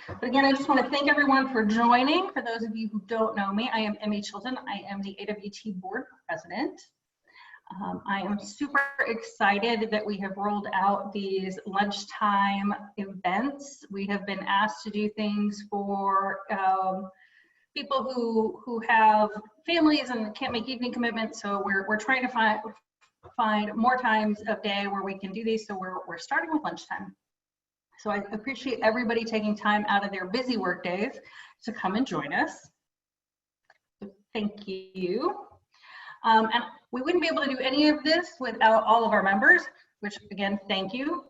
But again, I just want to thank everyone for joining. For those of you who don't know me, I am Emmy Chilton. I am the AWT Board President. I am super excited that we have rolled out these lunchtime events. We have been asked to do things for people who have families and can't make evening commitments. So we're trying to find more times of day where we can do these. So we're starting with lunchtime. So I appreciate everybody taking time out of their busy work days to come and join us. So thank you. And we wouldn't be able to do any of this without all of our members, which again, thank you.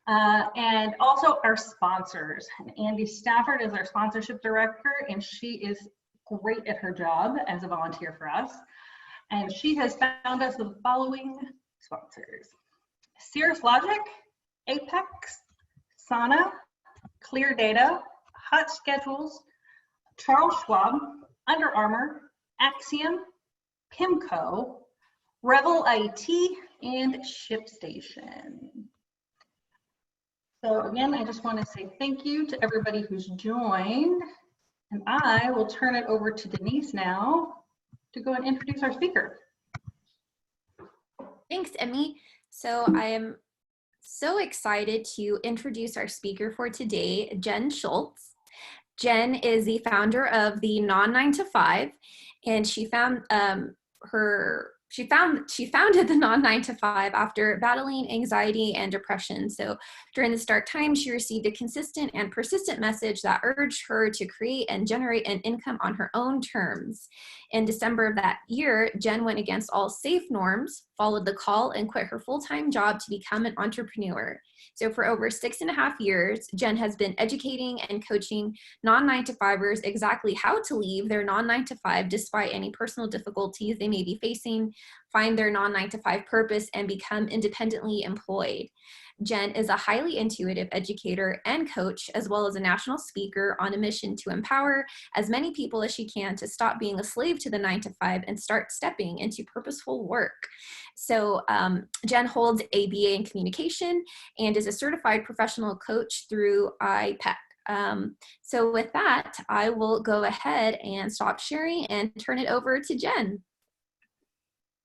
And also our sponsors. Andy Stafford is our sponsorship director, and she is great at her job as a volunteer for us. And she has found us the following sponsors: Cirrus Logic, Apex, Sana, Clear Data, Hot Schedules, Charles Schwab, Under Armour, Axiom, PIMCO, Revel IT, and ShipStation. So again, I just want to say thank you to everybody who's joined, and I will turn it over to Denise now to go and introduce our speaker. Thanks, Emmy. So I am so excited to introduce our speaker for today, Jen Shultz. Jen is the founder of the Non-9-to-5, and she founded the Non-9-to-5 after battling anxiety and depression. So during this dark time, she received a consistent and persistent message that urged her to create and generate an income on her own terms. In December of that year, Jen went against all safe norms, followed the call, and quit her full-time job to become an entrepreneur. So for over 6.5 years, Jen has been educating and coaching non-9-to-5ers exactly how to leave their non-9-to-5 despite any personal difficulties they may be facing, find their non-9-to-5 purpose, and become independently employed. Jen is a highly intuitive educator and coach, as well as a national speaker on a mission to empower as many people as she can to stop being a slave to the 9-to-5 and start stepping into purposeful work. So Jen holds a BA in communication and is a certified professional coach through IPEC. So with that, I will go ahead and stop sharing and turn it over to Jen.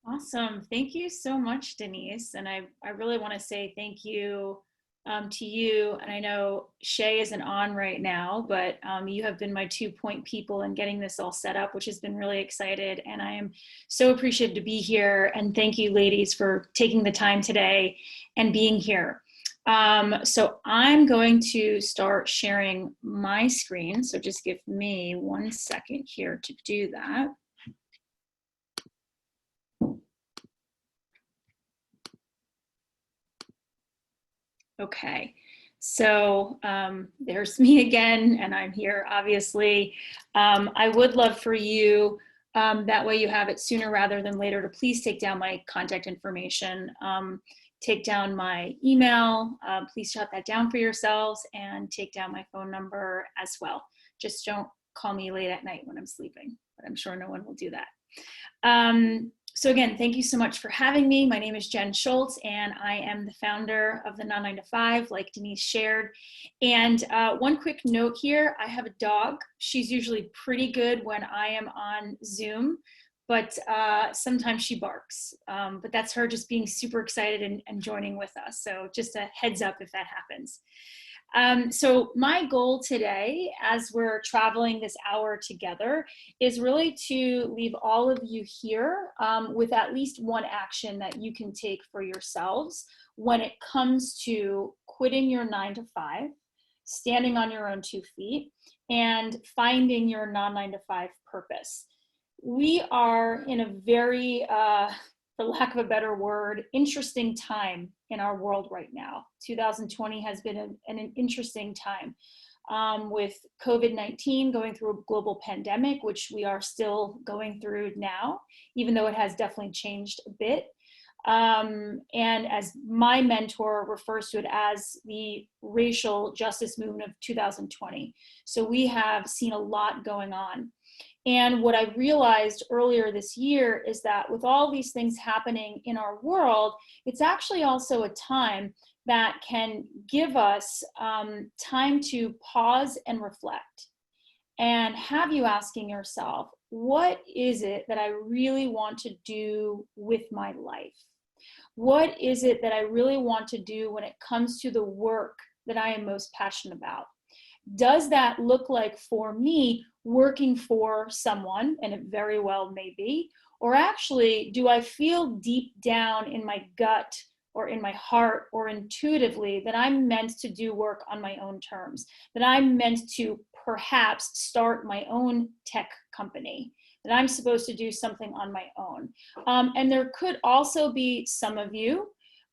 Awesome. Thank you so much, Denise. And I really want to say thank you to you. And I know Shay isn't on right now, but you have been my 2-point people in getting this all set up, which has been really excited. And I am so appreciative to be here. And thank you, ladies, for taking the time today and being here. So I'm going to start sharing my screen. So just give me 1 second here to do that. Okay, so there's me again, and I'm here, obviously. I would love for you, that way you have it sooner rather than later, to please take down my contact information, take down my email, please jot that down for yourselves, and take down my phone number as well. Just don't call me late at night when I'm sleeping, but I'm sure no one will do that. So again, thank you so much for having me. My name is Jen Shultz, and I am the founder of the Non-9-to-5, like Denise shared. And one quick note here, I have a dog. She's usually pretty good when I am on Zoom, but sometimes she barks. But that's her just being super excited and joining with us. So just a heads up if that happens. So my goal today, as we're traveling this hour together, is really to leave all of you here with at least one action that you can take for yourselves when it comes to quitting your 9-to-5, standing on your own 2 feet, and finding your non-9-to-5 purpose. We are in a very, for lack of a better word, interesting time in our world right now. 2020 has been an interesting time with COVID-19 going through a global pandemic, which we are still going through now, even though it has definitely changed a bit. And as my mentor refers to it as the racial justice movement of 2020. So we have seen a lot going on. And what I realized earlier this year is that with all these things happening in our world, it's actually also a time that can give us time to pause and reflect, and have you asking yourself, what is it that I really want to do with my life? What is it that I really want to do when it comes to the work that I am most passionate about? Does that look like, for me, working for someone, and it very well may be, or actually, do I feel deep down in my gut or in my heart or intuitively that I'm meant to do work on my own terms, that I'm meant to perhaps start my own tech company, that I'm supposed to do something on my own? And there could also be some of you,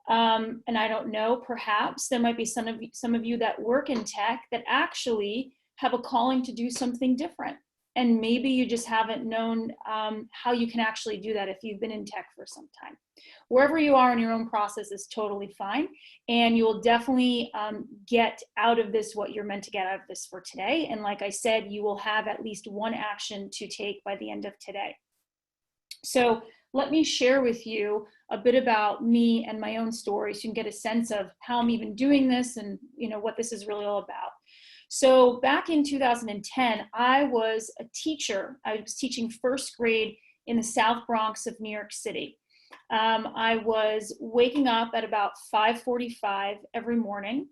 and I don't know, perhaps there might be some of you that work in tech that actually have a calling to do something different. And maybe you just haven't known how you can actually do that if you've been in tech for some time. Wherever you are in your own process is totally fine. And you will definitely get out of this what you're meant to get out of this for today. And like I said, you will have at least one action to take by the end of today. So let me share with you a bit about me and my own story so you can get a sense of how I'm even doing this and what this is really all about. So back in 2010, I was a teacher. I was teaching first grade in the South Bronx of New York City. I was waking up at about 5:45 every morning,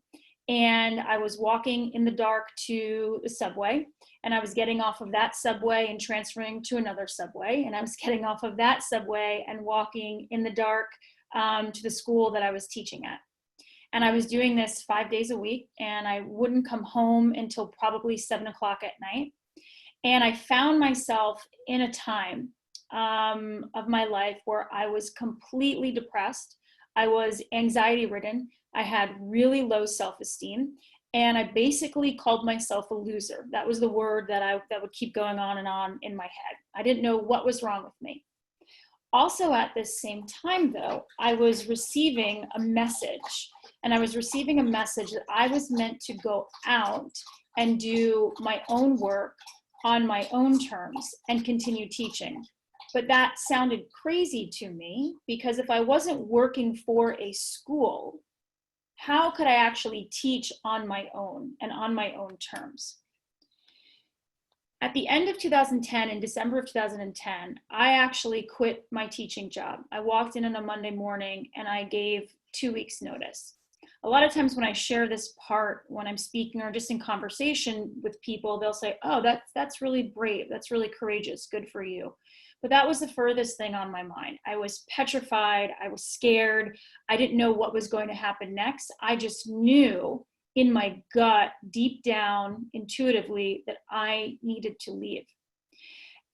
and I was walking in the dark to the subway, and I was getting off of that subway and transferring to another subway, and I was getting off of that subway and walking in the dark to the school that I was teaching at. And I was doing this 5 days a week, and I wouldn't come home until probably 7 o'clock at night. And I found myself in a time of my life where I was completely depressed. I was anxiety ridden. I had really low self-esteem, and I basically called myself a loser. That was the word that would keep going on and on in my head. I didn't know what was wrong with me. Also at this same time, though, I was receiving a message, and I was receiving a message that I was meant to go out and do my own work on my own terms and continue teaching. But that sounded crazy to me, because if I wasn't working for a school, how could I actually teach on my own and on my own terms? At the end of 2010, in December of 2010, I actually quit my teaching job. I walked in on a Monday morning and I gave 2 weeks notice. A lot of times when I share this part, when I'm speaking or just in conversation with people, they'll say, oh, that's really brave. That's really courageous. Good for you. But that was the furthest thing on my mind. I was petrified. I was scared. I didn't know what was going to happen next. I just knew in my gut, deep down, intuitively, that I needed to leave.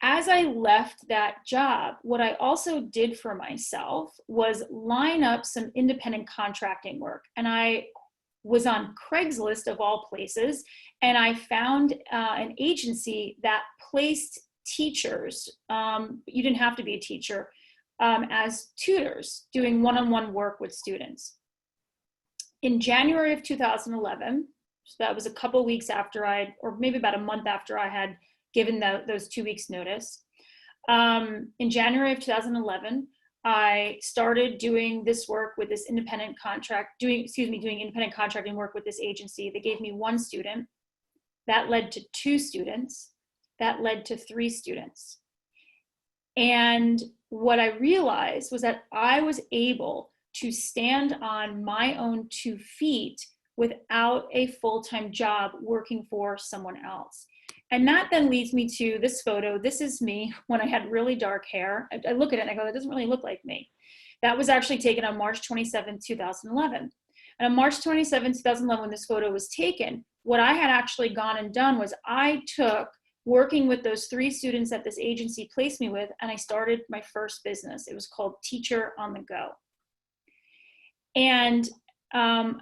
As I left that job, what I also did for myself was line up some independent contracting work. And I was on Craigslist of all places, and I found an agency that placed teachers, you didn't have to be a teacher, as tutors doing one-on-one work with students. In January of 2011, so that was a couple weeks after or maybe about a month after I had given those 2 weeks notice. In January of 2011, I started doing this work with this independent doing independent contracting work with this agency. They gave me 1 student. That led to 2 students. That led to 3 students. And what I realized was that I was able to stand on my own 2 feet without a full-time job working for someone else. And that then leads me to this photo. This is me when I had really dark hair. I look at it and I go, that doesn't really look like me. That was actually taken on March 27, 2011. And on March 27, 2011, when this photo was taken, what I had actually gone and done was I took working with those 3 students that this agency placed me with, and I started my first business. It was called Teacher on the Go. And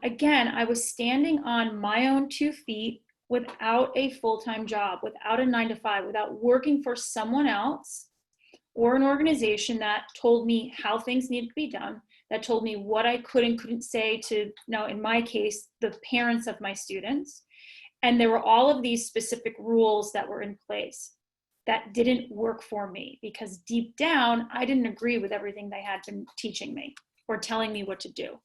again, I was standing on my own 2 feet without a full-time job, without a 9-to-5, without working for someone else or an organization that told me how things needed to be done, that told me what I could and couldn't say to, now in my case, the parents of my students. And there were all of these specific rules that were in place that didn't work for me, because deep down, I didn't agree with everything they had been teaching me or telling me what to do.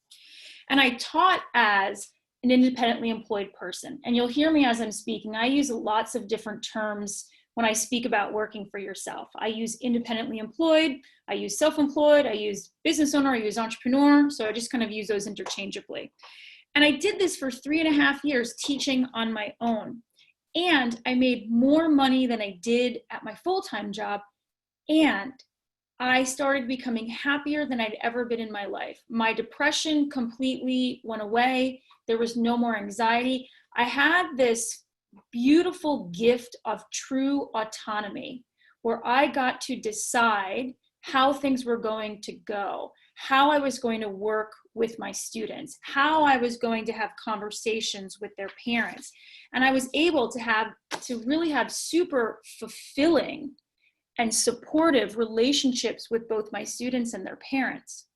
And I taught as an independently employed person. And you'll hear me as I'm speaking, I use lots of different terms when I speak about working for yourself. I use independently employed, I use self-employed, I use business owner, I use entrepreneur. So I just kind of use those interchangeably. And I did this for 3.5 years teaching on my own. And I made more money than I did at my full-time job. And I started becoming happier than I'd ever been in my life. My depression completely went away. There was no more anxiety. I had this beautiful gift of true autonomy where I got to decide how things were going to go, how I was going to work with my students, how I was going to have conversations with their parents. And I was able to really have super fulfilling and supportive relationships with both my students and their parents.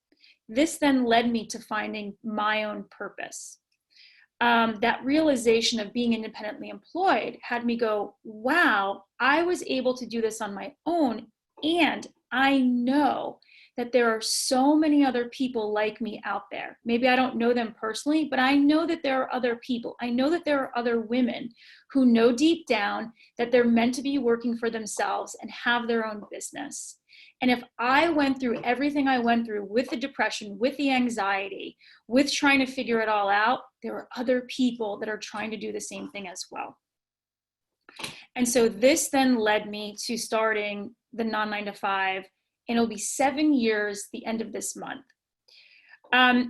This then led me to finding my own purpose. That realization of being independently employed had me go, wow, I was able to do this on my own. And I know that there are so many other people like me out there. Maybe I don't know them personally, but I know that there are other people. I know that there are other women who know deep down that they're meant to be working for themselves and have their own business. And if I went through everything I went through with the depression, with the anxiety, with trying to figure it all out, there are other people that are trying to do the same thing as well. And so this then led me to starting the non-9 to 5, and it'll be 7 years the end of this month.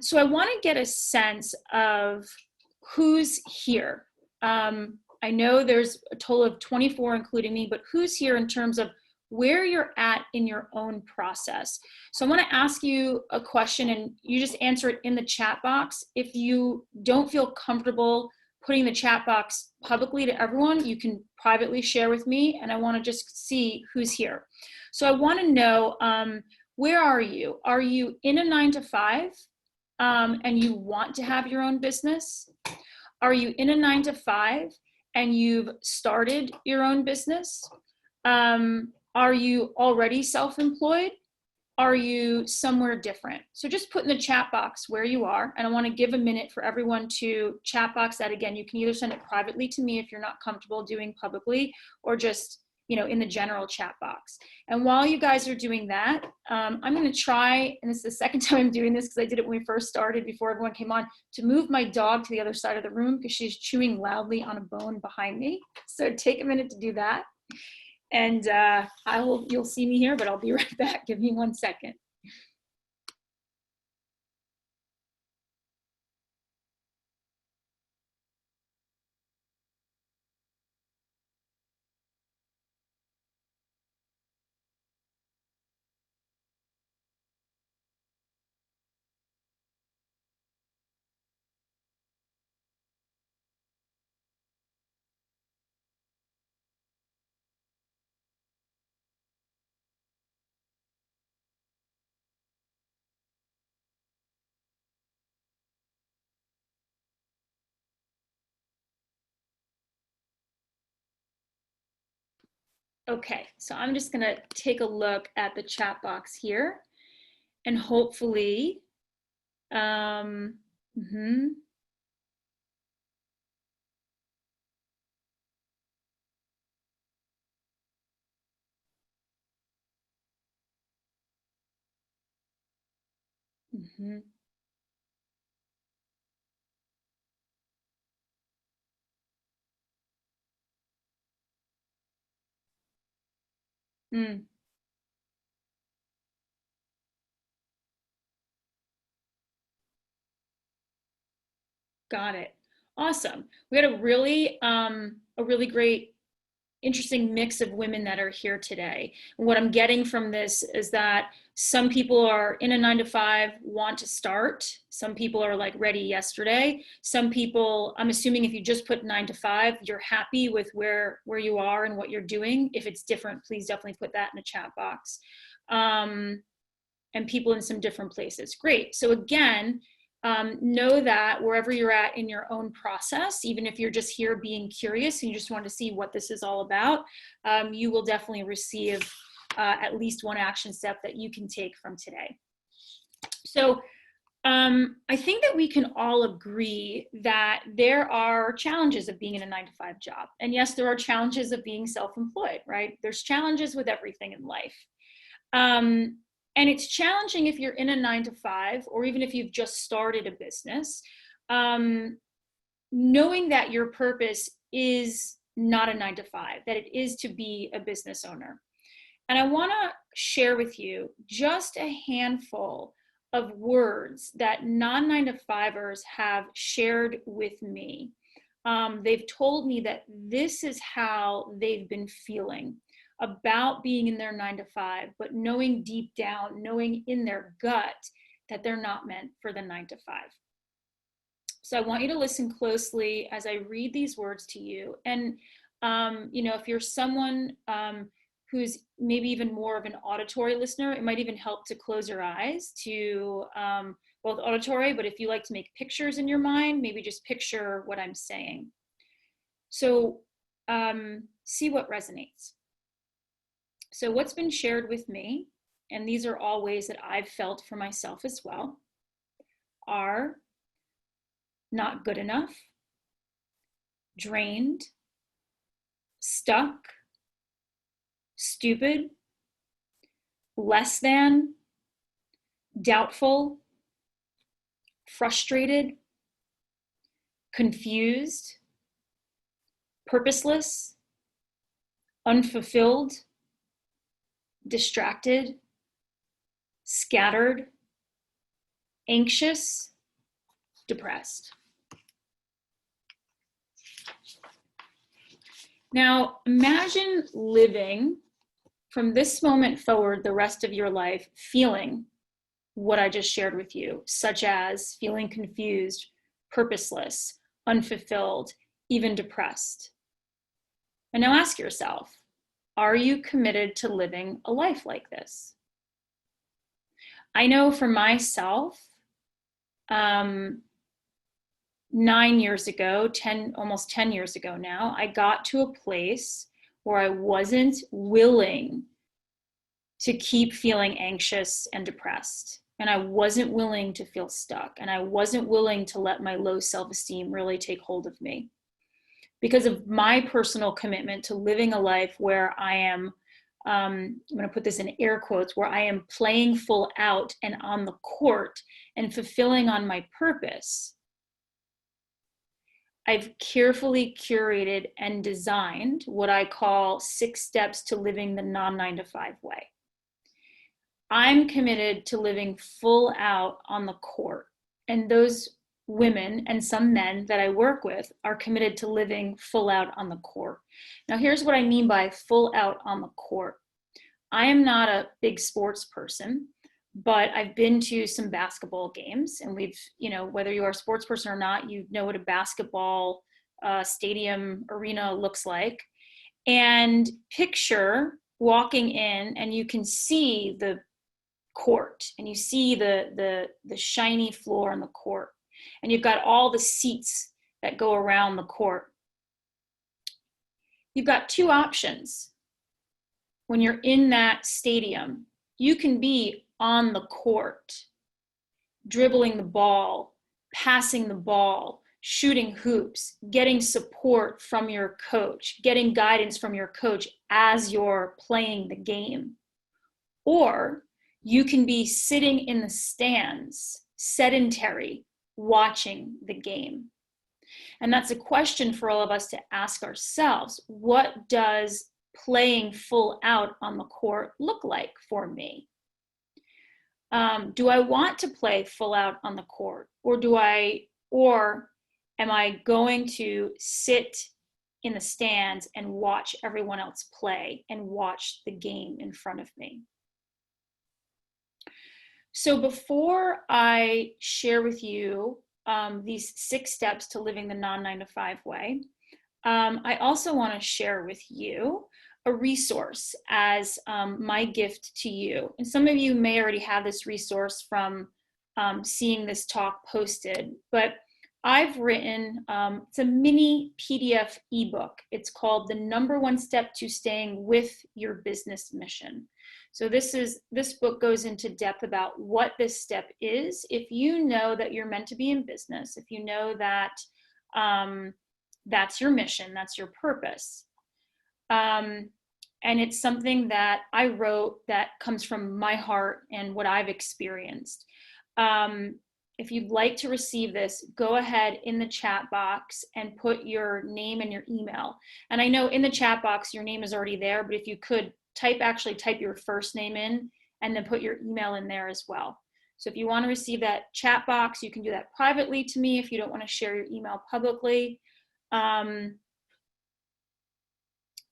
So I want to get a sense of who's here. I know there's a total of 24, including me, but who's here in terms of where you're at in your own process. So I want to ask you a question, and you just answer it in the chat box. If you don't feel comfortable putting the chat box publicly to everyone, you can privately share with me, and I want to just see who's here. So I want to know, where are you? Are you in a 9 to 5 and you want to have your own business? Are you in a 9 to 5 and you've started your own business? Are you already self-employed? Are you somewhere different? So just put in the chat box where you are, and I want to give a minute for everyone to chat box that. Again, you can either send it privately to me if you're not comfortable doing publicly, or just, you know, in the general chat box. And while you guys are doing that, I'm going to try, and this is the second time I'm doing this because I did it when we first started before everyone came on, to move my dog to the other side of the room because she's chewing loudly on a bone behind me. So take a minute to do that. And you'll see me here, but I'll be right back. Give me 1 second. Okay, so I'm just gonna take a look at the chat box here, and hopefully, Got it. Awesome. We had a really great, interesting mix of women that are here today. And what I'm getting from this is that some people are in a 9 to 5, want to start. Some people are like ready yesterday. Some people, I'm assuming if you just put 9 to 5, you're happy with where you are and what you're doing. If it's different, please definitely put that in the chat box. And people in some different places. Great. So again, know that wherever you're at in your own process, even if you're just here being curious and you just want to see what this is all about, you will definitely receive at least one action step that you can take from today. So I think that we can all agree that there are challenges of being in a 9-to-5 job. And yes, there are challenges of being self-employed, right? There's challenges with everything in life. And it's challenging if you're in a 9-to-5, or even if you've just started a business, knowing that your purpose is not a 9-to-5, that it is to be a business owner. And I want to share with you just a handful of words that non-9-to-5ers have shared with me. They've told me that this is how they've been feeling about being in their 9-to-5, but knowing deep down, knowing in their gut that they're not meant for the 9-to-5. So I want you to listen closely as I read these words to you. And, if you're someone who's maybe even more of an auditory listener, it might even help to close your eyes to both auditory, but if you like to make pictures in your mind, maybe just picture what I'm saying. So see what resonates. So what's been shared with me, and these are all ways that I've felt for myself as well, are not good enough, drained, stuck, stupid, less than, doubtful, frustrated, confused, purposeless, unfulfilled, distracted, scattered, anxious, depressed. Now, imagine living from this moment forward the rest of your life feeling what I just shared with you, such as feeling confused, purposeless, unfulfilled, even depressed. And now ask yourself, are you committed to living a life like this? I know for myself, 9 years ago, almost 10 years ago now, I got to a place where I wasn't willing to keep feeling anxious and depressed. And I wasn't willing to feel stuck. And I wasn't willing to let my low self-esteem really take hold of me. Because of my personal commitment to living a life where I am, I'm going to put this in air quotes, where I am playing full out and on the court and fulfilling on my purpose, I've carefully curated and designed what I call 6 steps to living the non-9-to-5 way. I'm committed to living full out on the court. And those women and some men that I work with are committed to living full out on the court. Now, here's what I mean by full out on the court. I am not a big sports person, but I've been to some basketball games, and we've, whether you are a sports person or not, you know what a basketball stadium arena looks like. And picture walking in and you can see the court and you see the shiny floor on the court, and you've got all the seats that go around the court. You've got 2 options when you're in that stadium. You can be on the court, dribbling the ball, passing the ball, shooting hoops, getting support from your coach, getting guidance from your coach as you're playing the game. Or you can be sitting in the stands, sedentary, watching the game. And that's a question for all of us to ask ourselves. What does playing full out on the court look like for me? Do I want to play full out on the court, or am I going to sit in the stands and watch everyone else play and watch the game in front of me? So before I share with you these 6 steps to living the non-9-to-5 way, I also want to share with you a resource as my gift to you. And some of you may already have this resource from seeing this talk posted, but I've written, it's a mini PDF ebook. It's called The Number One Step to Staying with Your Business Mission. So this book goes into depth about what this step is. If you know that you're meant to be in business, if you know that that's your mission, that's your purpose. And it's something that I wrote that comes from my heart and what I've experienced. If you'd like to receive this, go ahead in the chat box and put your name and your email. And I know in the chat box, your name is already there, but if you could actually type your first name in and then put your email in there as well. So if you want to receive that chat box, you can do that privately to me if you don't want to share your email publicly.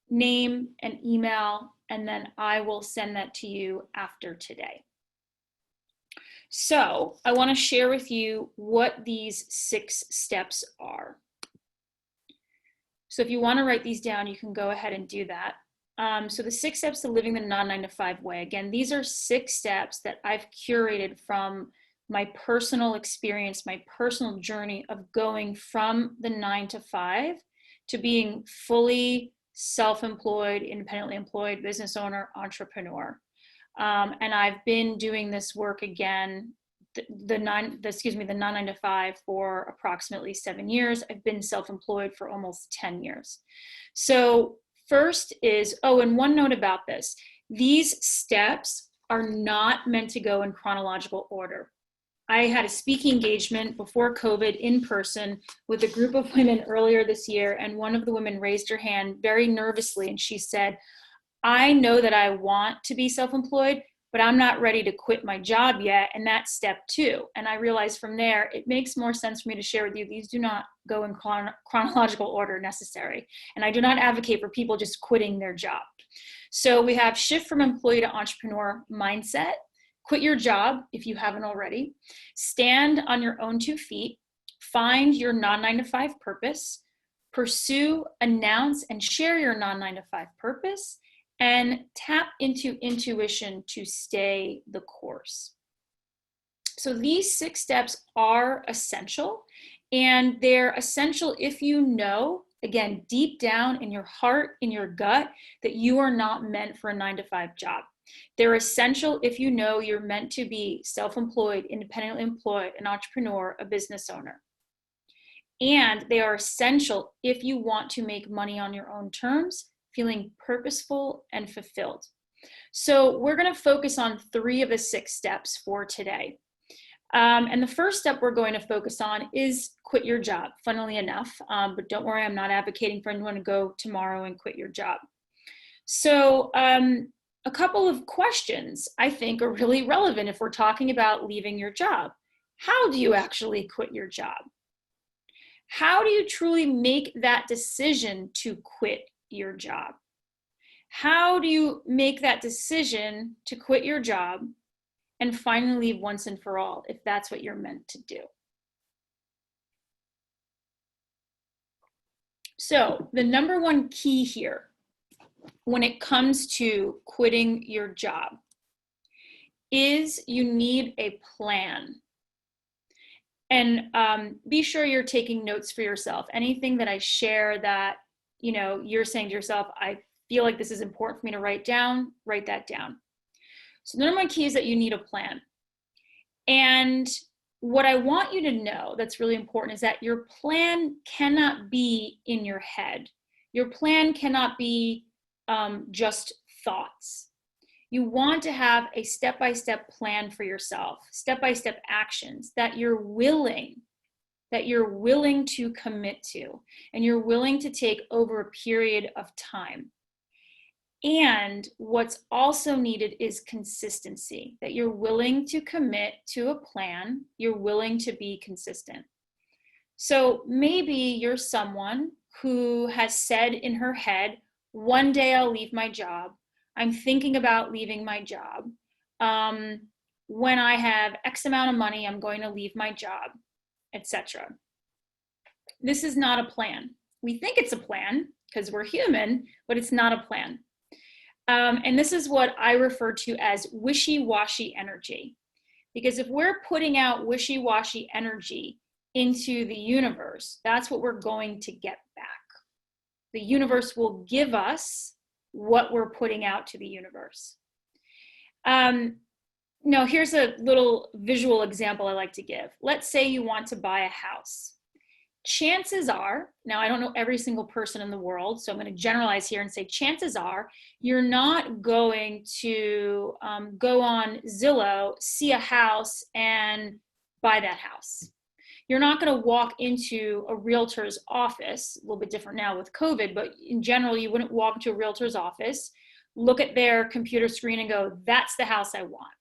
Name and email, and then I will send that to you after today. So I want to share with you what these 6 steps are. So if you want to write these down, you can go ahead and do that. So the 6 steps to living the non-9 to 5 way. Again, these are 6 steps that I've curated from my personal experience, my personal journey of going from the 9 to 5 to being fully self-employed, independently employed, business owner, entrepreneur. And I've been doing this work again, the 9 to 5 for approximately 7 years. I've been self-employed for almost 10 years. So first is, and one note about this, these steps are not meant to go in chronological order. I had a speaking engagement before COVID in person with a group of women earlier this year, and one of the women raised her hand very nervously, and she said, I know that I want to be self-employed, but I'm not ready to quit my job yet, and that's step 2. And I realized from there, it makes more sense for me to share with you, these do not go in chronological order necessary. And I do not advocate for people just quitting their job. So we have shift from employee to entrepreneur mindset, quit your job if you haven't already, stand on your own 2 feet, find your non-9 to 5 purpose, pursue, announce, and share your non-9 to 5 purpose, and tap into intuition to stay the course. So these 6 steps are essential, and they're essential if you know, again, deep down in your heart, in your gut, that you are not meant for a 9 to 5 job. They're essential if you know you're meant to be self-employed, independently employed, an entrepreneur, a business owner. And they are essential if you want to make money on your own terms, feeling purposeful and fulfilled. So we're going to focus on 3 of the 6 steps for today. And the first step we're going to focus on is quit your job, funnily enough. But don't worry, I'm not advocating for anyone to go tomorrow and quit your job. So a couple of questions I think are really relevant if we're talking about leaving your job. How do you actually quit your job? How do you truly make that decision to quit your job? How do you make that decision to quit your job and finally leave once and for all, if that's what you're meant to do? So the number one key here when it comes to quitting your job is you need a plan. And be sure you're taking notes for yourself. Anything that I share that, you're saying to yourself, I feel like this is important for me to write that down. So the number one key is that you need a plan. And what I want you to know that's really important is that your plan cannot be in your head. Your plan cannot be just thoughts. You want to have a step-by-step plan for yourself, step-by-step actions that you're willing to commit to, and you're willing to take over a period of time. And what's also needed is consistency, that you're willing to commit to a plan, you're willing to be consistent. So maybe you're someone who has said in her head, one day I'll leave my job. I'm thinking about leaving my job. When I have X amount of money, I'm going to leave my job, etc. This is not a plan. We think it's a plan because we're human, but it's not a plan. And this is what I refer to as wishy-washy energy. Because if we're putting out wishy-washy energy, into the universe, that's what we're going to get back. The universe will give us what we're putting out to the universe. Now, here's a little visual example I like to give. Let's say you want to buy a house. Chances are, now I don't know every single person in the world, so I'm going to generalize here and say chances are you're not going to go on Zillow, see a house, and buy that house. You're not going to walk into a realtor's office, a little bit different now with COVID, but in general, you wouldn't walk into a realtor's office, look at their computer screen and go, that's the house I want.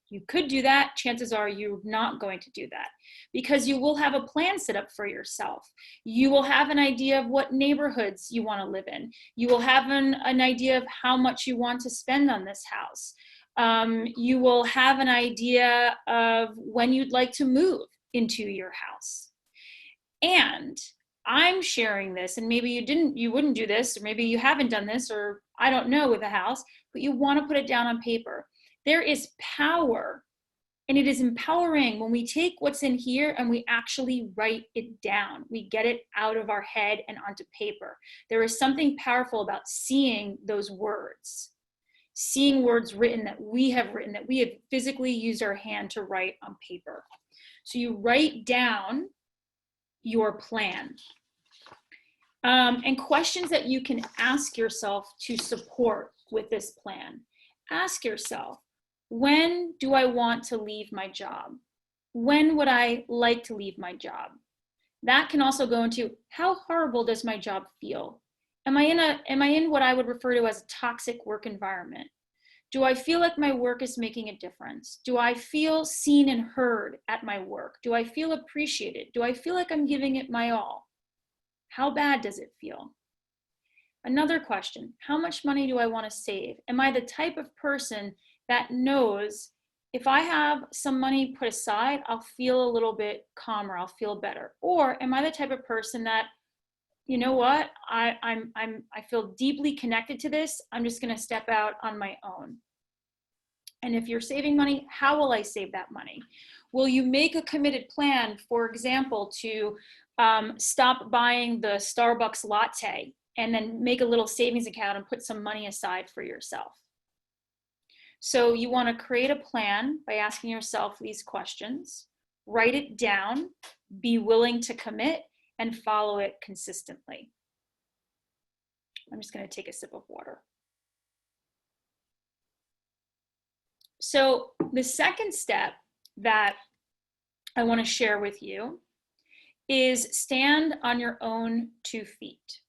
You could do that. Chances are you're not going to do that because you will have a plan set up for yourself. You will have an idea of what neighborhoods you want to live in. You will have an idea of how much you want to spend on this house. You will have an idea of when you'd like to move into your house. And I'm sharing this, and maybe you wouldn't do this, or maybe you haven't done this, or I don't know with a house, but you want to put it down on paper. There is power, and it is empowering when we take what's in here and we actually write it down. We get it out of our head and onto paper. There is something powerful about seeing those words, seeing words written, that we have physically used our hand to write on paper. So you write down your plan. And questions that you can ask yourself to support with this plan. Ask yourself, when do I want to leave my job? When would I like to leave my job? That can also go into, how horrible does my job feel? Am I in what I would refer to as a toxic work environment? Do I feel like my work is making a difference? Do I feel seen and heard at my work? Do I feel appreciated? Do I feel like I'm giving it my all? How bad does it feel? Another question, how much money do I want to save? Am I the type of person that knows if I have some money put aside, I'll feel a little bit calmer, I'll feel better? Or am I the type of person that, you know what, I feel deeply connected to this, I'm just going to step out on my own? And if you're saving money, how will I save that money? Will you make a committed plan, for example, to stop buying the Starbucks latte and then make a little savings account and put some money aside for yourself? So you want to create a plan by asking yourself these questions, write it down, be willing to commit, and follow it consistently. I'm just going to take a sip of water. So the second step that I want to share with you is stand on your own 2 feet.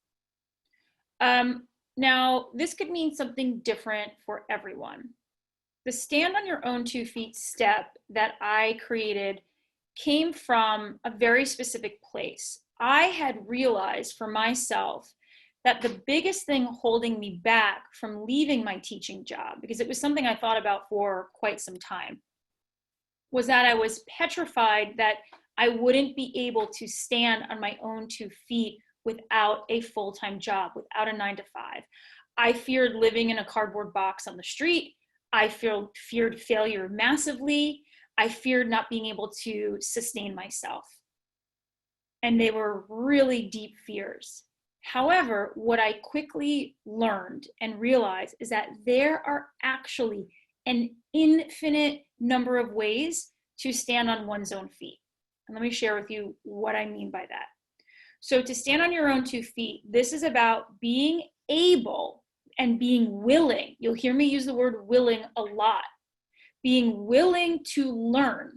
Now, this could mean something different for everyone. The stand on your own 2 feet step that I created came from a very specific place. I had realized for myself that the biggest thing holding me back from leaving my teaching job, because it was something I thought about for quite some time, was that I was petrified that I wouldn't be able to stand on my own 2 feet without a full-time job, without a 9 to 5. I feared living in a cardboard box on the street. I feared failure massively. I feared not being able to sustain myself. And they were really deep fears. However, what I quickly learned and realized is that there are actually an infinite number of ways to stand on one's own feet. And let me share with you what I mean by that. So to stand on your own 2 feet, this is about being able and being willing. You'll hear me use the word willing a lot. Being willing to learn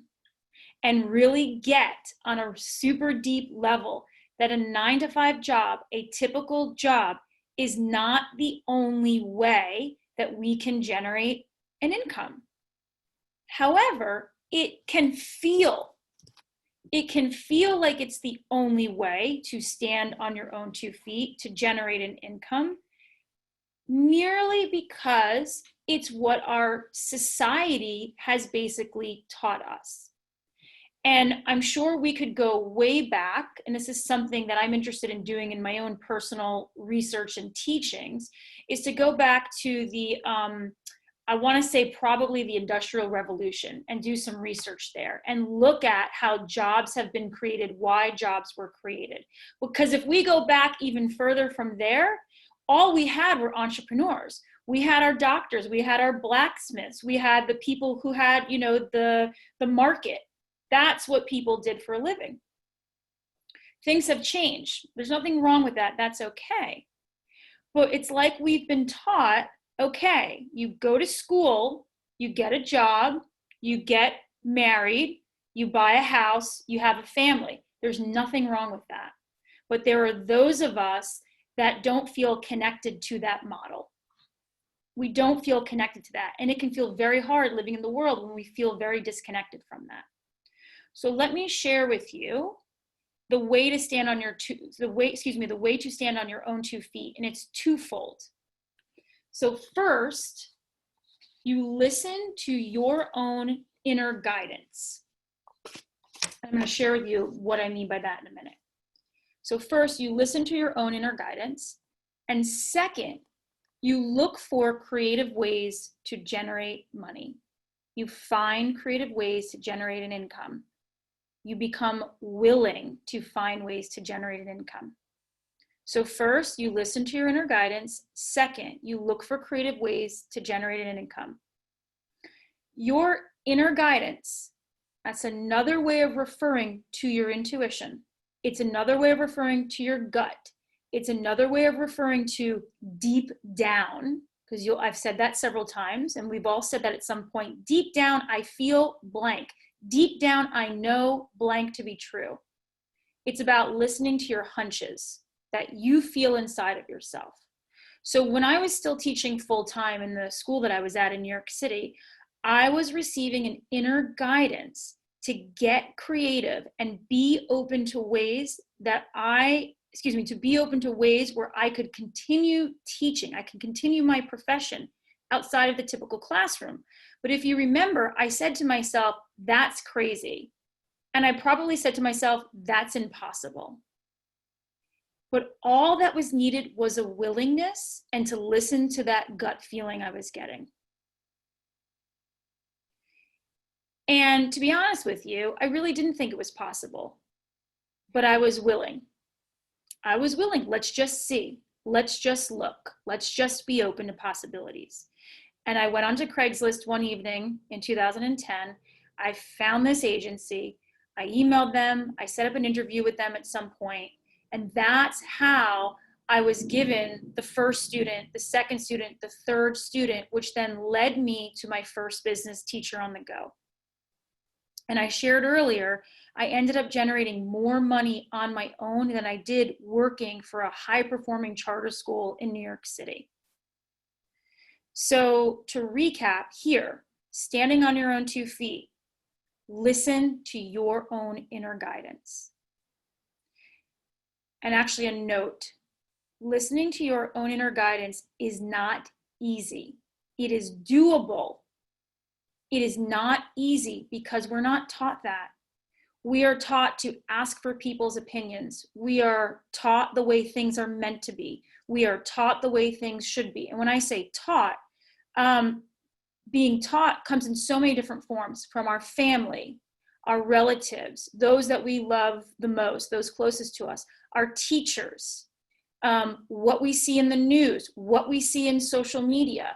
and really get on a super deep level that a 9 to 5 job, a typical job, is not the only way that we can generate an income. However, it can feel like it's the only way to stand on your own 2 feet to generate an income, merely because it's what our society has basically taught us. And I'm sure we could go way back, and this is something that I'm interested in doing in my own personal research and teachings, is to go back to the I want to say probably the Industrial Revolution, and do some research there and look at how jobs have been created, why jobs were created. Because if we go back even further from there, all we had were entrepreneurs. We had our doctors, we had our blacksmiths, we had the people who had, you know, the market. That's what people did for a living. Things have changed. There's nothing wrong with that. That's okay. But it's like we've been taught, okay, you go to school, you get a job, you get married, you buy a house, you have a family. There's nothing wrong with that. But there are those of us that don't feel connected to that model. We don't feel connected to that. And it can feel very hard living in the world when we feel very disconnected from that. So let me share with you the way to stand on your the way to stand on your own 2 feet, and it's twofold. So first, you listen to your own inner guidance. I'm going to share with you what I mean by that in a minute. So first, you listen to your own inner guidance, and second, you look for creative ways to generate money. You find creative ways to generate an income. You become willing to find ways to generate an income. So first, you listen to your inner guidance. Second, you look for creative ways to generate an income. Your inner guidance, that's another way of referring to your intuition. It's another way of referring to your gut. It's another way of referring to deep down, because I've said that several times, and we've all said that at some point. Deep down, I feel blank. Deep down, I know blank to be true. It's about listening to your hunches that you feel inside of yourself. So when I was still teaching full-time in the school that I was at in New York City, I was receiving an inner guidance to get creative and be open to ways that to be open to ways where I could continue teaching. I can continue my profession outside of the typical classroom. But if you remember, I said to myself, that's crazy. And I probably said to myself, that's impossible. But all that was needed was a willingness and to listen to that gut feeling I was getting. And to be honest with you, I really didn't think it was possible, but I was willing. I was willing. Let's just see. Let's just look. Let's just be open to possibilities. And I went onto Craigslist one evening in 2010. I found this agency. I emailed them. I set up an interview with them at some point. And that's how I was given the first student, the second student, the third student, which then led me to my first business, Teacher on the Go. And I shared earlier, I ended up generating more money on my own than I did working for a high-performing charter school in New York City. So to recap here, standing on your own 2 feet, listen to your own inner guidance. And actually a note, listening to your own inner guidance is not easy. It is doable. It is not easy because we're not taught that. We are taught to ask for people's opinions. We are taught the way things are meant to be. We are taught the way things should be. And when I say taught, being taught comes in so many different forms, from our family, our relatives, those that we love the most, those closest to us, our teachers, what we see in the news, what we see in social media,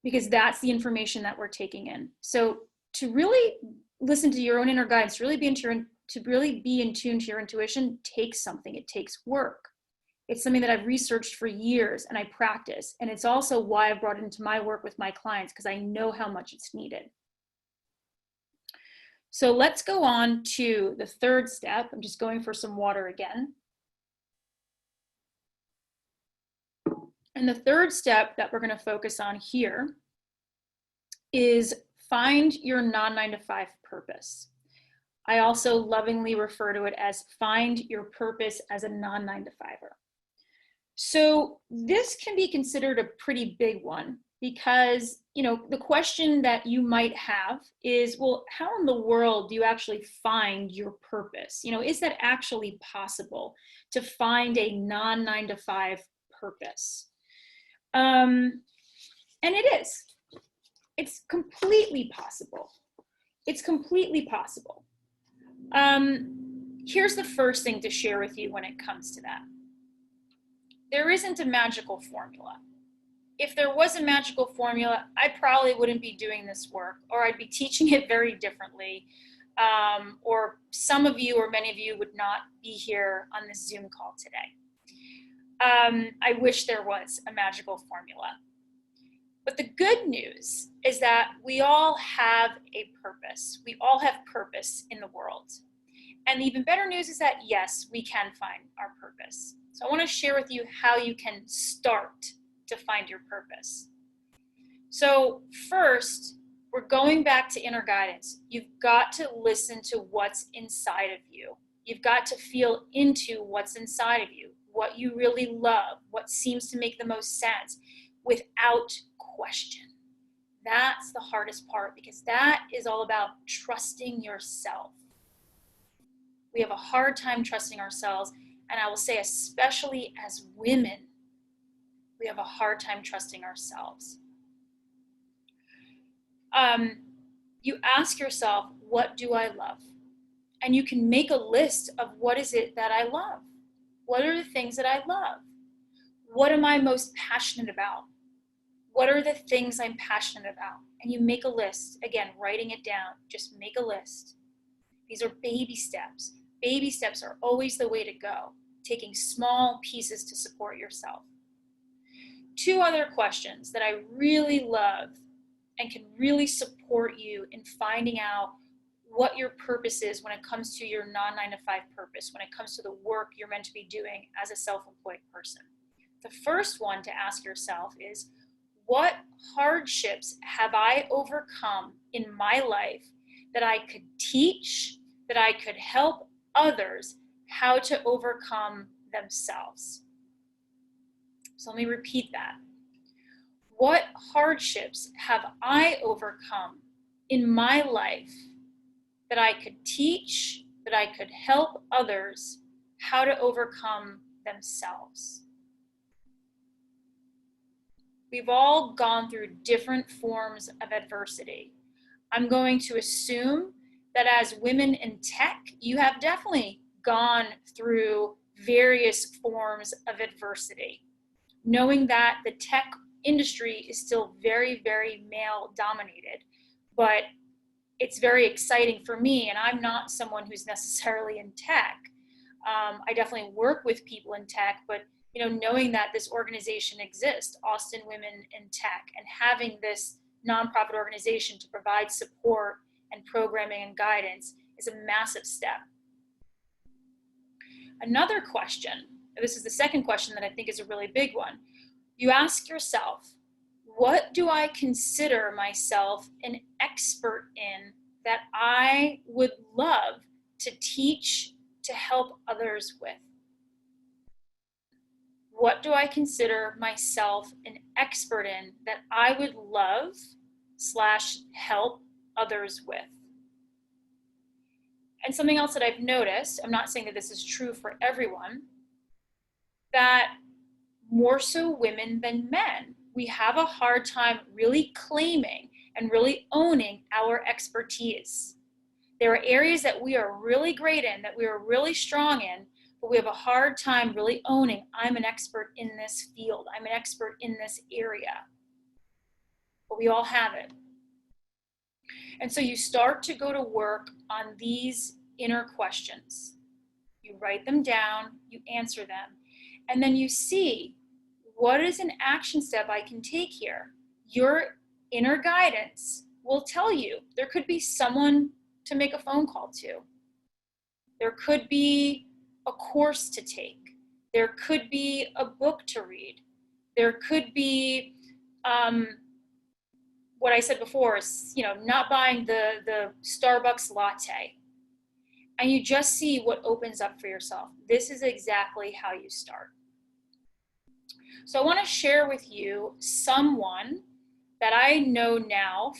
because that's the information that we're taking in. So to really listen to your own inner guidance, to really be in tune to your intuition takes something. It takes work. It's something that I've researched for years and I practice. And it's also why I brought it into my work with my clients, because I know how much it's needed. So let's go on to the third step. I'm just going for some water again. And the third step that we're going to focus on here is find your non-9-to-5 purpose. I also lovingly refer to it as find your purpose as a non-9-to-5er. So this can be considered a pretty big one because, you know, the question that you might have is, well, how in the world do you actually find your purpose? You know, is that actually possible to find a non-9-to-5 purpose? And it is. It's completely possible. It's completely possible. Here's the first thing to share with you when it comes to that. There isn't a magical formula. If there was a magical formula, I probably wouldn't be doing this work, or I'd be teaching it very differently. Or some of you or many of you would not be here on this Zoom call today. I wish there was a magical formula. But the good news is that we all have a purpose. We all have purpose in the world. And the even better news is that, yes, we can find our purpose. So I want to share with you how you can start to find your purpose. So first, we're going back to inner guidance. You've got to listen to what's inside of you. You've got to feel into what's inside of you, what you really love, what seems to make the most sense, without question. That's the hardest part, because that is all about trusting yourself. We have a hard time trusting ourselves, and I will say especially as women, we have a hard time trusting ourselves. You ask yourself, what do I love? And you can make a list of what is it that I love? What are the things that I love? What am I most passionate about? What are the things I'm passionate about? And you make a list. Again, writing it down, just make a list. These are baby steps. Baby steps are always the way to go, taking small pieces to support yourself. Two other questions that I really love and can really support you in finding out what your purpose is when it comes to your non-9-to-5 purpose, when it comes to the work you're meant to be doing as a self-employed person. The first one to ask yourself is, what hardships have I overcome in my life that I could teach, that I could help others how to overcome themselves? So let me repeat that. What hardships have I overcome in my life that I could teach, that I could help others how to overcome themselves? We've all gone through different forms of adversity. I'm going to assume that as women in tech, you have definitely gone through various forms of adversity, knowing that the tech industry is still very, very male dominated, but it's very exciting for me, and I'm not someone who's necessarily in tech. I definitely work with people in tech, but knowing that this organization exists, Austin Women in Tech, and having this nonprofit organization to provide support and programming and guidance is a massive step. Another question, this is the second question that I think is a really big one. You ask yourself, what do I consider myself an expert in that I would love to teach, to help others with? What do I consider myself an expert in that I would love / help others with? And something else that I've noticed, I'm not saying that this is true for everyone, that more so women than men, we have a hard time really claiming and really owning our expertise. There are areas that we are really great in, that we are really strong in, but we have a hard time really owning, I'm an expert in this field, I'm an expert in this area. But we all have it. And so you start to go to work on these inner questions. You write them down, you answer them, and then you see, what is an action step I can take here? Your inner guidance will tell you. There could be someone to make a phone call to. There could be a course to take. There could be a book to read. There could be what I said before is, not buying the Starbucks latte. And you just see what opens up for yourself. This is exactly how you start. So I want to share with you someone that I know now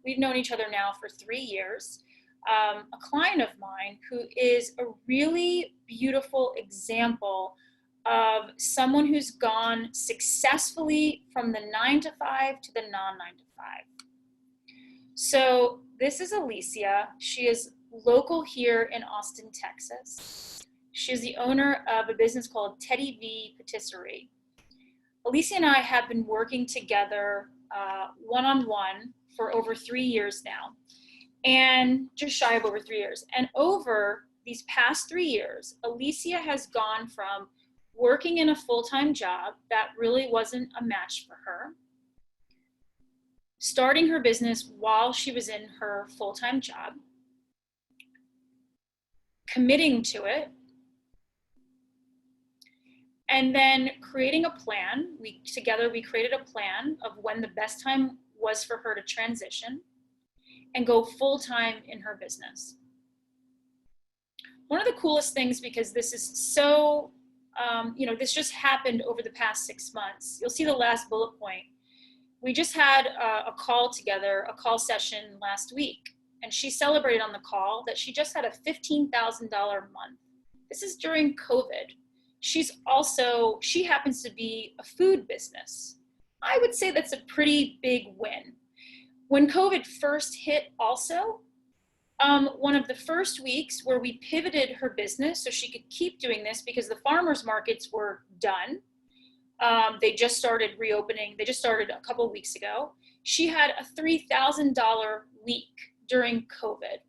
we've known each other now for 3 years, a client of mine who is a really beautiful example of someone who's gone successfully from the 9 to 5 to the non-9 to 5. So this is Alicia. She is local here in Austin, Texas. She is the owner of a business called Teddy V Patisserie. Alicia and I have been working together one-on-one for over 3 years now, and just shy of over 3 years. And over these past 3 years, Alicia has gone from working in a full-time job that really wasn't a match for her, starting her business while she was in her full-time job, committing to it, and then creating a plan. We created a plan of when the best time was for her to transition and go full-time in her business. One of the coolest things, because this is so, this just happened over the past 6 months. You'll see the last bullet point. We just had a call together, a call session last week, and she celebrated on the call that she just had a $15,000 month. This is during COVID. She happens to be a food business. I would say that's a pretty big win. When COVID first hit also, one of the first weeks where we pivoted her business so she could keep doing this because the farmers markets were done. They just started reopening. They just started a couple of weeks ago. She had a $3,000 week during COVID.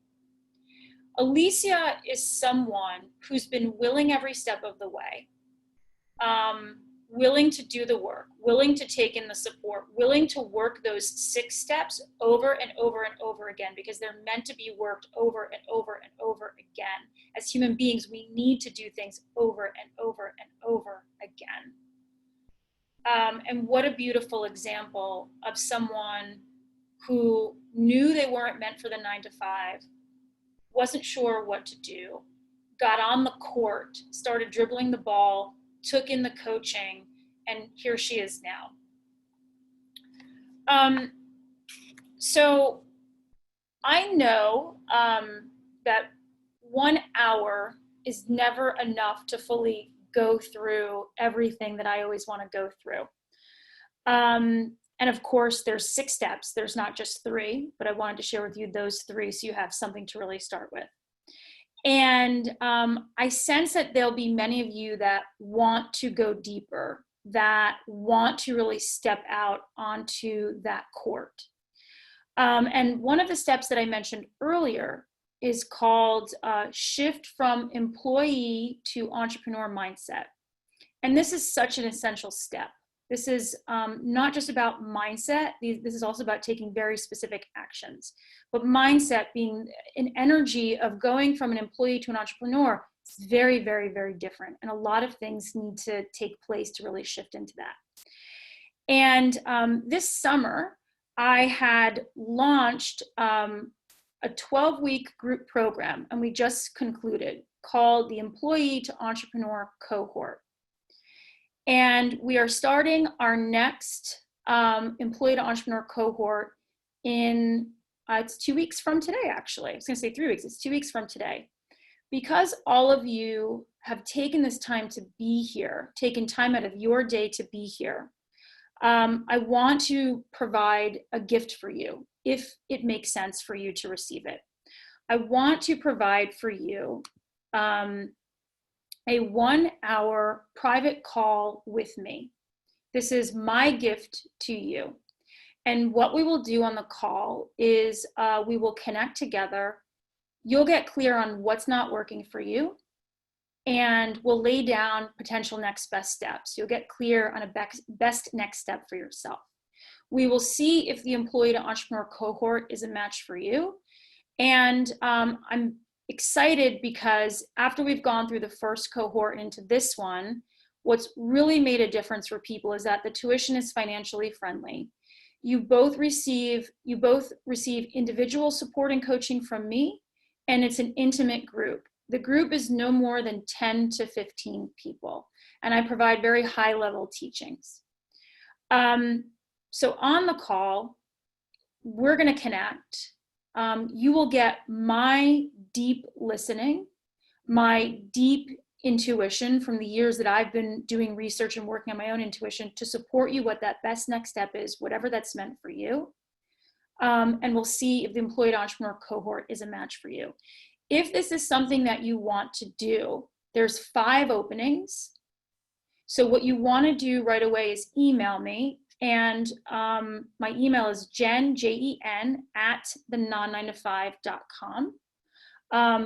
Alicia is someone who's been willing every step of the way, willing to do the work, willing to take in the support, willing to work those 6 steps over and over and over again, because they're meant to be worked over and over and over again. As human beings, we need to do things over and over and over again. And what a beautiful example of someone who knew they weren't meant for the 9 to 5, wasn't sure what to do, got on the court, started dribbling the ball, took in the coaching, and here she is now. So I know that 1 hour is never enough to fully go through everything that I always want to go through. And of course, there's 6 steps. There's not just 3, but I wanted to share with you those 3 so you have something to really start with. And I sense that there'll be many of you that want to go deeper, that want to really step out onto that court. And one of the steps that I mentioned earlier is called shift from employee to entrepreneur mindset. And this is such an essential step. This is not just about mindset. This is also about taking very specific actions. But mindset being an energy of going from an employee to an entrepreneur is very, very, very different. And a lot of things need to take place to really shift into that. And this summer, I had launched a 12-week group program, and we just concluded, called the Employee to Entrepreneur Cohort. And we are starting our next Employee to Entrepreneur Cohort in, it's 2 weeks from today, actually. I was gonna say 3 weeks, it's 2 weeks from today. Because all of you have taken this time to be here, taken time out of your day to be here, I want to provide a gift for you, if it makes sense for you to receive it. I want to provide for you a 1-hour private call with me. This is my gift to you. And what we will do on the call is we will connect together. You'll get clear on what's not working for you, and we'll lay down potential next best steps. You'll get clear on a best next step for yourself. We will see if the Employee to Entrepreneur Cohort is a match for you. And I'm excited because after we've gone through the first cohort and into this one, what's really made a difference for people is that the tuition is financially friendly. You both receive individual support and coaching from me, and it's an intimate group. The group is no more than 10 to 15 people, and I provide very high-level teachings. So on the call, we're going to connect. You will get my deep listening, my deep intuition from the years that I've been doing research and working on my own intuition to support you what that best next step is, whatever that's meant for you. And we'll see if the employed entrepreneur cohort is a match for you. If this is something that you want to do, there's 5 openings. So what you want to do right away is email me. And my email is jen, Jen, at the non9to5.com.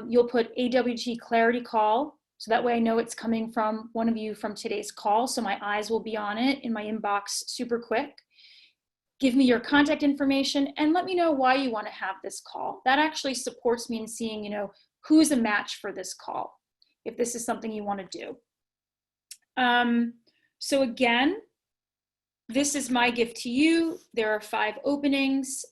You'll put AWT clarity call. So that way I know it's coming from one of you from today's call. So my eyes will be on it in my inbox super quick. Give me your contact information and let me know why you want to have this call. That actually supports me in seeing, you know, who's a match for this call, if this is something you want to do. So again, this is my gift to you. There are 5 openings.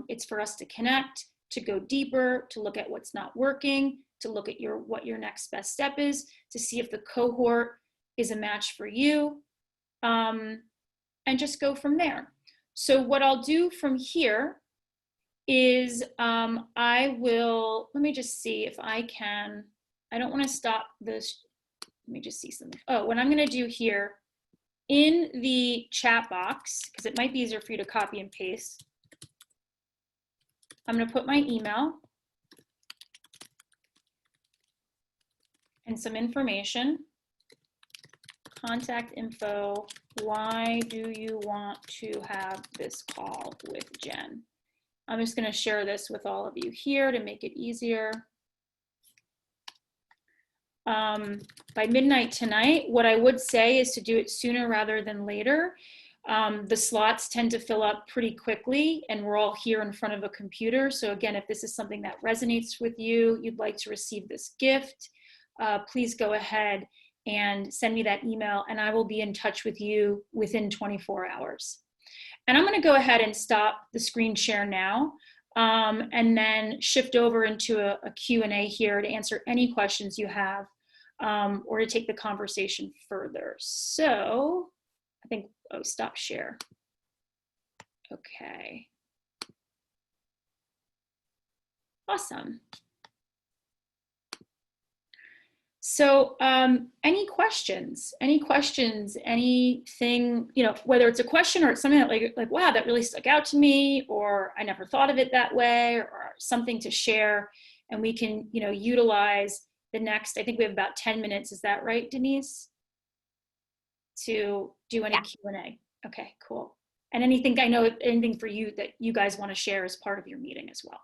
It's for us to connect, to go deeper, to look at what's not working, to look at what your next best step is, to see if the cohort is a match for you, and just go from there. So what I'll do from here is I will, let me just see if I can, I don't want to stop this. Let me just see something. Oh, what I'm going to do here in the chat box, because it might be easier for you to copy and paste, I'm going to put my email and some information. Contact info. Why do you want to have this call with Jen? I'm just going to share this with all of you here to make it easier. By midnight tonight, what I would say is to do it sooner rather than later. The slots tend to fill up pretty quickly and we're all here in front of a computer. So again, if this is something that resonates with you, you'd like to receive this gift, please go ahead and send me that email and I will be in touch with you within 24 hours. And I'm going to go ahead and stop the screen share now and then shift over into a Q&A here to answer any questions you have or to take the conversation further. So I think, oh, stop share. Okay. Awesome. So any questions, anything, you know, whether it's a question or it's something that like, wow, that really stuck out to me, or I never thought of it that way, or something to share, and we can, you know, utilize the next, I think we have about 10 minutes. Is that right, Denise? To do any Q&A. Okay, cool. And anything, I know anything for you that you guys want to share as part of your meeting as well.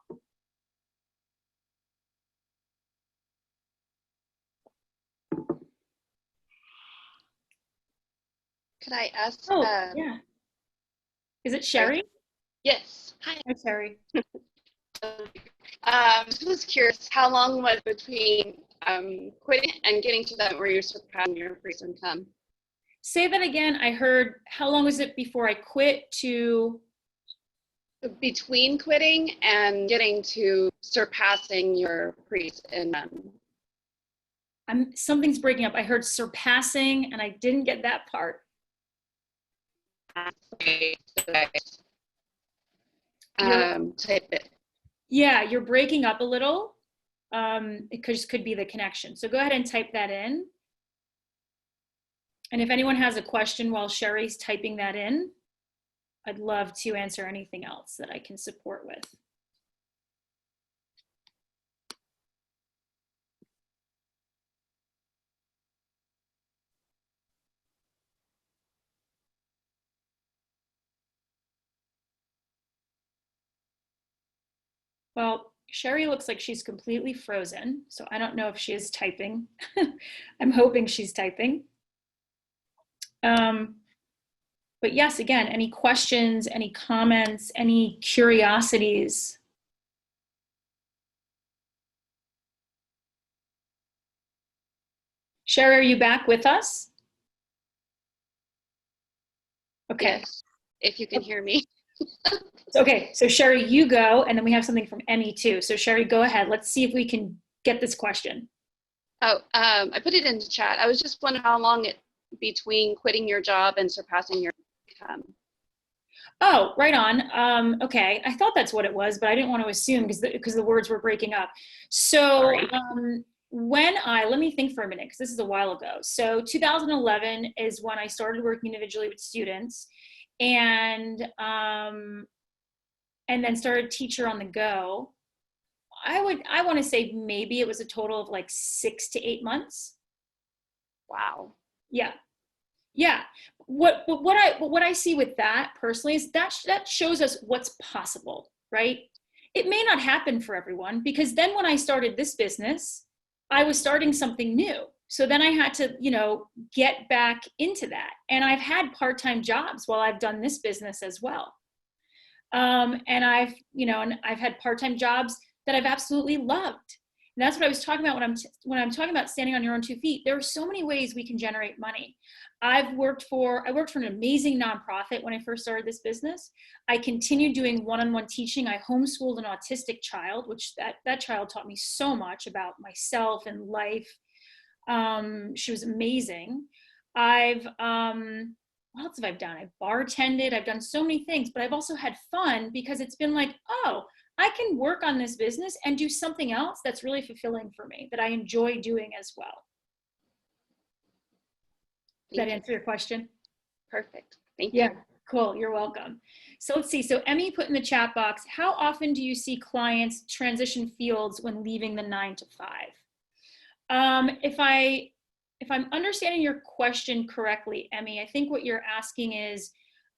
Could I ask? Oh, yeah. Is it Sherry? Yes. Hi. Hi, Sherry. Just was curious, how long was between quitting and getting to that where you're surpassing your previous income? Say that again. I heard, how long was it before I quit to? Between quitting and getting to surpassing your previous income. Something's breaking up. I heard surpassing and I didn't get that part. Okay. Type it. Yeah, you're breaking up a little. It could be the connection. So go ahead and type that in. And if anyone has a question while Sherry's typing that in, I'd love to answer anything else that I can support with. Well, Sherry looks like she's completely frozen, so I don't know if she is typing. I'm hoping she's typing. But yes, again, any questions, any comments, any curiosities? Sherry, are you back with us? Okay. Yes, if you can hear me. Okay, so Sherry, you go, and then we have something from Emmy too. So Sherry, go ahead. Let's see if we can get this question. Oh, I put it into chat. I was just wondering how long it between quitting your job and surpassing your income. Oh, right on. Okay, I thought that's what it was, but I didn't want to assume because the words were breaking up. So let me think for a minute, because this is a while ago. So 2011 is when I started working individually with students, and then started Teacher on the Go. I want to say maybe it was a total of like 6 to 8 months. Wow. Yeah. Yeah. What I see with that personally is that shows us what's possible, right? It may not happen for everyone, because then when I started this business, I was starting something new. So then I had to, get back into that. And I've had part-time jobs while I've done this business as well. And I've had part-time jobs that I've absolutely loved. And that's what I was talking about when I'm talking about standing on your own 2 feet. There are so many ways we can generate money. I worked for an amazing nonprofit when I first started this business. I continued doing one-on-one teaching. I homeschooled an autistic child, which that child taught me so much about myself and life. She was amazing. What else have I done? I've bartended. I've done so many things, but I've also had fun, because it's been like, oh, I can work on this business and do something else that's really fulfilling for me, that I enjoy doing as well. Does that answer your question? Perfect. Thank you. Yeah, cool. You're welcome. So let's see. So Emmy put in the chat box, how often do you see clients transition fields when leaving the 9 to 5? If I'm understanding your question correctly, Emmy, I think what you're asking is,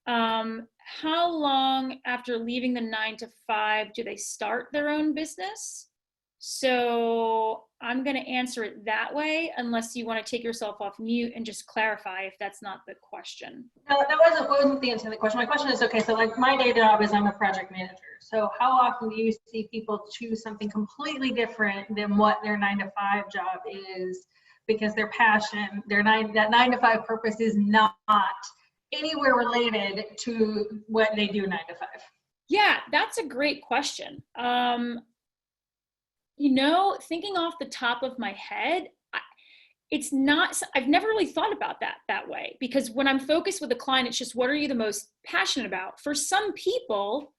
how long after leaving the 9 to 5 do they start their own business? So I'm going to answer it that way, unless you want to take yourself off mute and just clarify if that's not the question. No, that wasn't the answer to the question. My question is, okay, so like my day job is I'm a project manager. So how often do you see people choose something completely different than what their 9 to 5 job is, because their passion, that 9 to 5 purpose is not anywhere related to what they do 9 to 5? Yeah, that's a great question. Thinking off the top of my head, I've never really thought about that way, because when I'm focused with a client, it's just, what are you the most passionate about? For some people,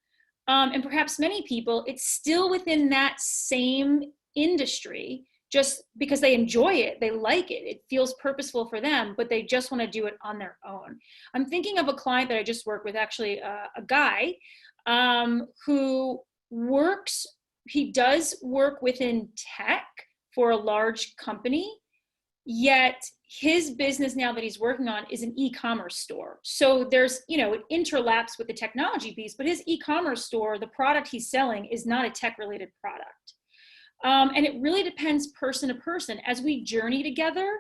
and perhaps many people, it's still within that same industry, just because they enjoy it, they like it, it feels purposeful for them, but they just want to do it on their own. I'm thinking of a client that I just worked with, actually, a guy who he does work within tech for a large company, yet his business now that he's working on is an e-commerce store. So there's, it interlaps with the technology piece, but his e-commerce store, the product he's selling is not a tech-related product. And it really depends person to person. As we journey together,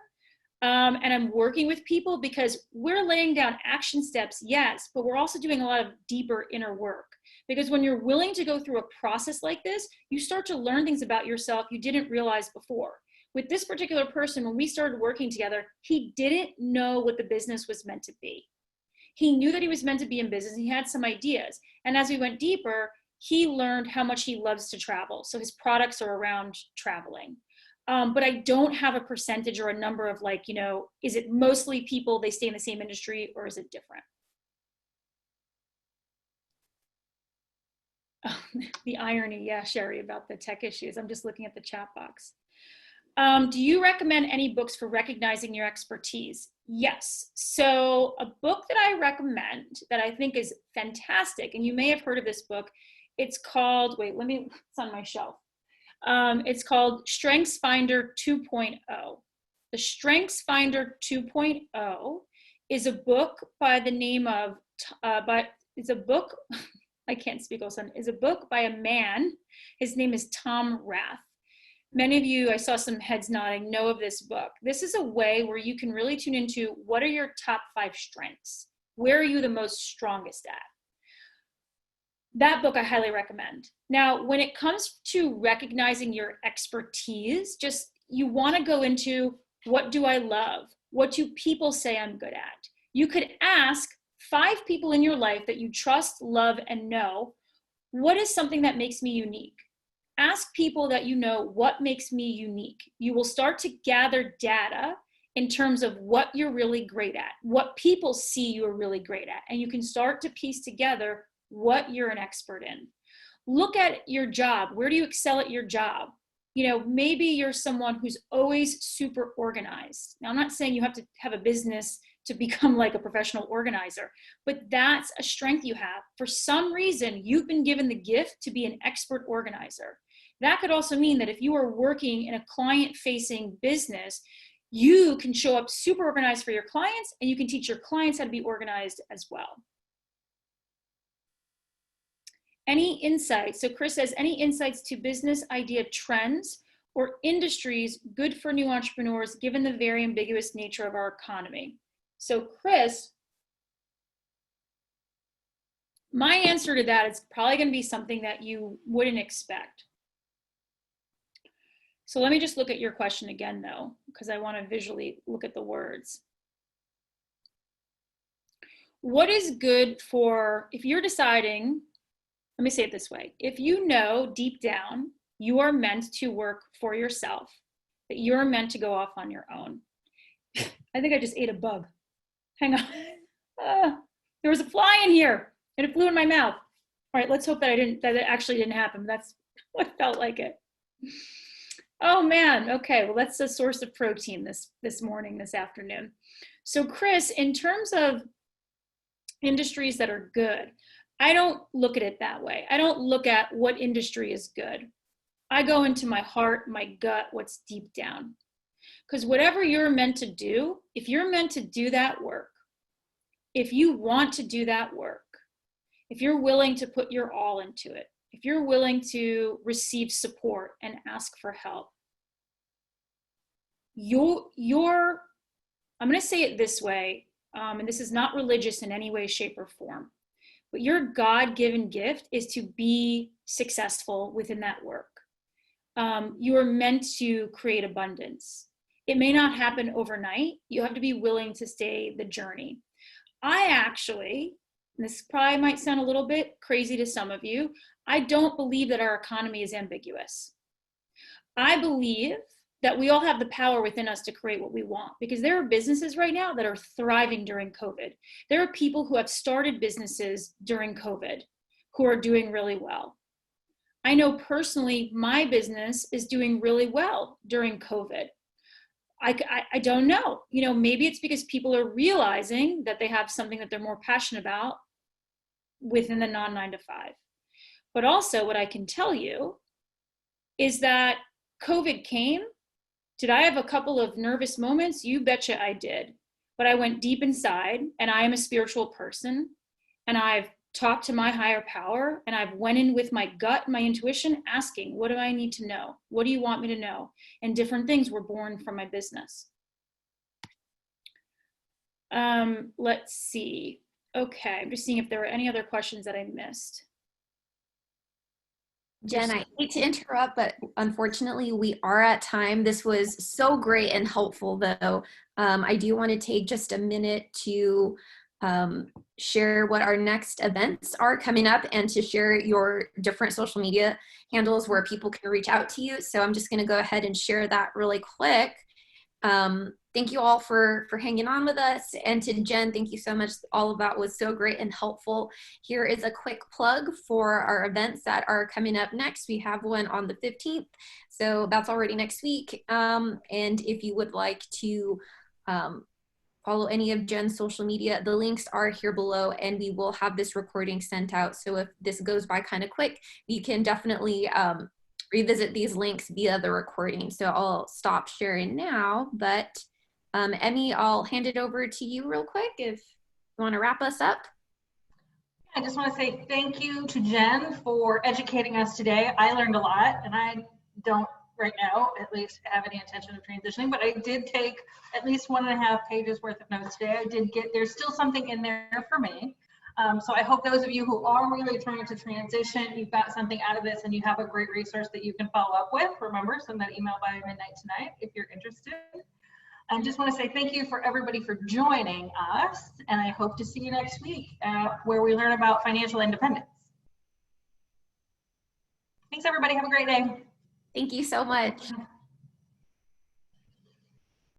and I'm working with people, because we're laying down action steps, yes, but we're also doing a lot of deeper inner work. Because when you're willing to go through a process like this, you start to learn things about yourself you didn't realize before. With this particular person, when we started working together, he didn't know what the business was meant to be. He knew that he was meant to be in business. He had some ideas. And as we went deeper, he learned how much he loves to travel. So his products are around traveling. But I don't have a percentage or a number of is it mostly people, they stay in the same industry, or is it different? Oh, the irony, yeah, Sherry, about the tech issues. I'm just looking at the chat box. Do you recommend any books for recognizing your expertise? Yes. So a book that I recommend that I think is fantastic, and you may have heard of this book, it's called, it's on my shelf. It's called StrengthsFinder 2.0. The StrengthsFinder 2.0 is a book by the name of, it's a book, I can't speak all sudden, is a book by a man. His name is Tom Rath. Many of you, I saw some heads nodding, know of this book. This is a way where you can really tune into what are your top 5 strengths? Where are you the most strongest at? That book I highly recommend. Now, when it comes to recognizing your expertise, you want to go into, what do I love? What do people say I'm good at? You could ask 5 people in your life that you trust, love, and know, what is something that makes me unique? Ask people that you know, what makes me unique? You will start to gather data in terms of what you're really great at, what people see you are really great at, and you can start to piece together what you're an expert in. Look at your job. Where do you excel at your job? maybe you're someone who's always super organized. Now, I'm not saying you have to have a business to become like a professional organizer, but that's a strength you have. For some reason, you've been given the gift to be an expert organizer. That could also mean that if you are working in a client-facing business, you can show up super organized for your clients, and you can teach your clients how to be organized as well. Any insights? So Chris says, any insights to business idea trends or industries good for new entrepreneurs given the very ambiguous nature of our economy? So Chris, my answer to that is probably going to be something that you wouldn't expect. So let me just look at your question again, though, because I want to visually look at the words. What is good for, if you're deciding, let me say it this way, if you know deep down you are meant to work for yourself, that you're meant to go off on your own. I think I just ate a bug. Hang on. There was a fly in here and it flew in my mouth. All right, let's hope that it actually didn't happen. That's what felt like it. Oh man, okay, well that's a source of protein this morning, this afternoon. So Chris, in terms of industries that are good, I don't look at it that way. I don't look at what industry is good. I go into my heart, my gut, what's deep down. Because whatever you're meant to do, if you're meant to do that work, if you want to do that work, if you're willing to put your all into it, if you're willing to receive support and ask for help, I'm going to say it this way, and this is not religious in any way, shape, or form, but your God-given gift is to be successful within that work. You are meant to create abundance. It may not happen overnight. You have to be willing to stay the journey. I actually, this probably might sound a little bit crazy to some of you, I don't believe that our economy is ambiguous. I believe that we all have the power within us to create what we want, because there are businesses right now that are thriving during COVID. There are people who have started businesses during COVID who are doing really well. I know personally my business is doing really well during COVID. I don't know, maybe it's because people are realizing that they have something that they're more passionate about within the non-9 to 5. But also what I can tell you is that COVID came. Did I have a couple of nervous moments? You betcha I did. But I went deep inside, and I am a spiritual person, and I've talked to my higher power, and I've went in with my gut, my intuition, asking, what do I need to know? What do you want me to know? And different things were born from my business. Let's see. Okay, I'm just seeing if there were any other questions that I missed. Jen, I hate to interrupt, but unfortunately we are at time. This was so great and helpful, though. I do want to take just a minute to share what our next events are coming up and to share your different social media handles where people can reach out to you. So I'm just going to go ahead and share that really quick. Thank you all for hanging on with us. And to Jen, thank you so much. All of that was so great and helpful. Here is a quick plug for our events that are coming up next. We have one on the 15th. So that's already next week. And if you would like to follow any of Jen's social media, the links are here below, and we will have this recording sent out. So if this goes by kind of quick, you can definitely revisit these links via the recording. So I'll stop sharing now, but Emmy, I'll hand it over to you real quick if you want to wrap us up. I just want to say thank you to Jen for educating us today. I learned a lot, and I don't right now at least have any intention of transitioning, but I did take at least 1.5 pages worth of notes today. There's still something in there for me. So I hope those of you who are really trying to transition, you've got something out of this and you have a great resource that you can follow up with. Remember, send that email by midnight tonight if you're interested. I just want to say thank you for everybody for joining us, and I hope to see you next week where we learn about financial independence. Thanks, everybody. Have a great day. Thank you so much.